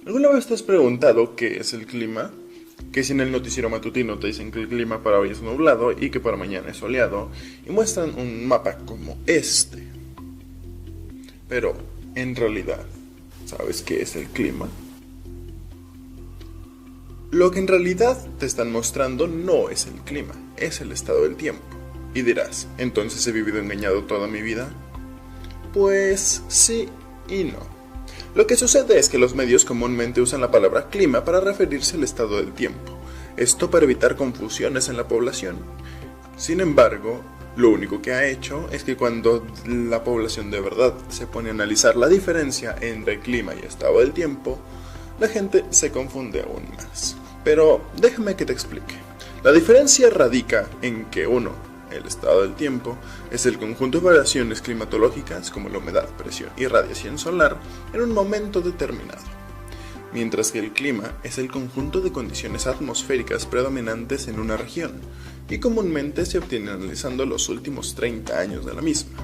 ¿Alguna vez te has preguntado qué es el clima? Que si en el noticiero matutino te dicen que el clima para hoy es nublado y que para mañana es soleado, y muestran un mapa como este. Pero, en realidad, ¿sabes qué es el clima? Lo que en realidad te están mostrando no es el clima, es el estado del tiempo. Y dirás, ¿entonces he vivido engañado toda mi vida? Pues sí y no. Lo que sucede es que los medios comúnmente usan la palabra clima para referirse al estado del tiempo, esto para evitar confusiones en la población. Sin embargo, lo único que ha hecho es que cuando la población de verdad se pone a analizar la diferencia entre clima y estado del tiempo, la gente se confunde aún más. Pero déjame que te explique. La diferencia radica en que el estado del tiempo, es el conjunto de variaciones climatológicas como la humedad, presión y radiación solar en un momento determinado, mientras que el clima es el conjunto de condiciones atmosféricas predominantes en una región y comúnmente se obtiene analizando los últimos 30 años de la misma.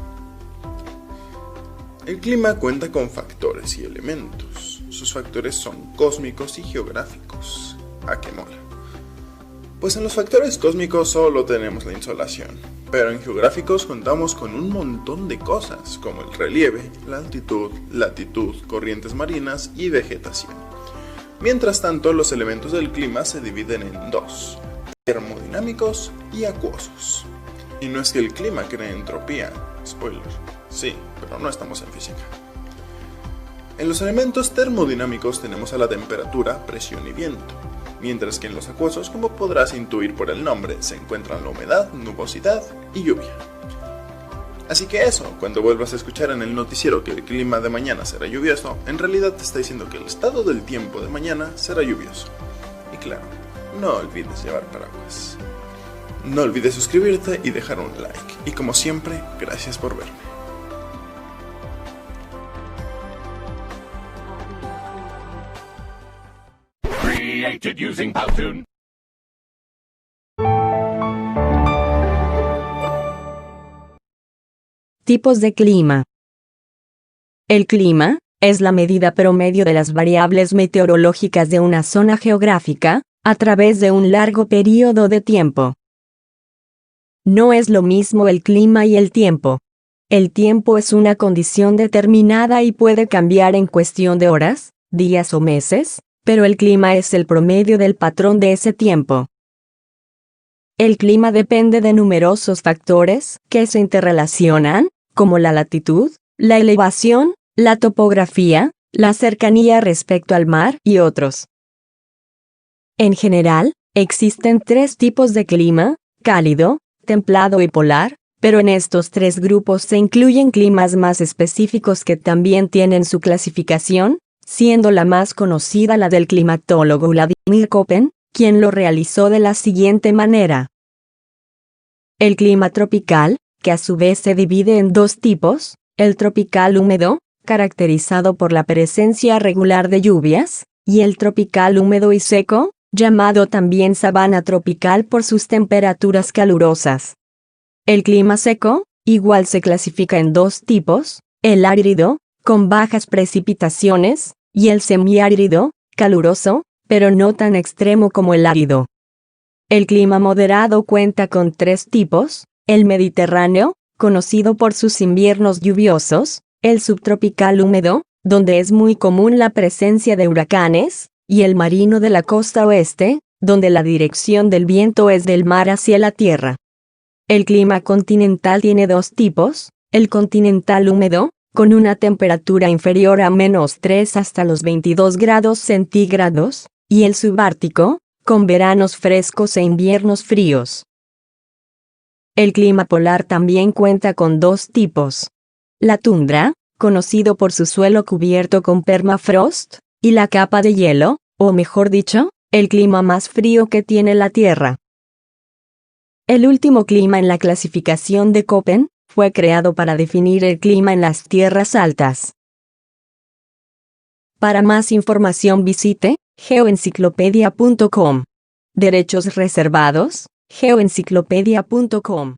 El clima cuenta con factores y elementos. Sus factores son cósmicos y geográficos. ¿A qué mola? Pues en los factores cósmicos solo tenemos la insolación, pero en geográficos contamos con un montón de cosas, como el relieve, la altitud, latitud, corrientes marinas y vegetación. Mientras tanto, los elementos del clima se dividen en dos, termodinámicos y acuosos. Y no es que el clima cree entropía, spoiler, sí, pero no estamos en física. En los elementos termodinámicos tenemos a la temperatura, presión y viento, mientras que en los acuosos, como podrás intuir por el nombre, se encuentran la humedad, nubosidad y lluvia. Así que eso, cuando vuelvas a escuchar en el noticiero que el clima de mañana será lluvioso, en realidad te está diciendo que el estado del tiempo de mañana será lluvioso. Y claro, no olvides llevar paraguas. No olvides suscribirte y dejar un like. Y como siempre, gracias por verme. Created using Powtoon. Tipos de clima. El clima es la medida promedio de las variables meteorológicas de una zona geográfica a través de un largo periodo de tiempo. No es lo mismo el clima y el tiempo. El tiempo es una condición determinada y puede cambiar en cuestión de horas, días o meses, pero el clima es el promedio del patrón de ese tiempo. El clima depende de numerosos factores que se interrelacionan, como la latitud, la elevación, la topografía, la cercanía respecto al mar y otros. En general, existen tres tipos de clima: cálido, templado y polar, pero en estos tres grupos se incluyen climas más específicos que también tienen su clasificación, siendo la más conocida la del climatólogo Vladimir Köppen, quien lo realizó de la siguiente manera. El clima tropical, que a su vez se divide en dos tipos: el tropical húmedo, caracterizado por la presencia regular de lluvias, y el tropical húmedo y seco, llamado también sabana tropical por sus temperaturas calurosas. El clima seco, igual se clasifica en dos tipos: el árido, con bajas precipitaciones, y el semiárido, caluroso, pero no tan extremo como el árido. El clima moderado cuenta con tres tipos: el mediterráneo, conocido por sus inviernos lluviosos; el subtropical húmedo, donde es muy común la presencia de huracanes; y el marino de la costa oeste, donde la dirección del viento es del mar hacia la tierra. El clima continental tiene dos tipos: el continental húmedo, con una temperatura inferior a -3 hasta los 22 grados centígrados, y el subártico, con veranos frescos e inviernos fríos. El clima polar también cuenta con dos tipos: la tundra, conocido por su suelo cubierto con permafrost, y la capa de hielo, o mejor dicho, el clima más frío que tiene la Tierra. El último clima en la clasificación de Köppen fue creado para definir el clima en las tierras altas. Para más información visite geoenciclopedia.com. Derechos reservados, geoenciclopedia.com.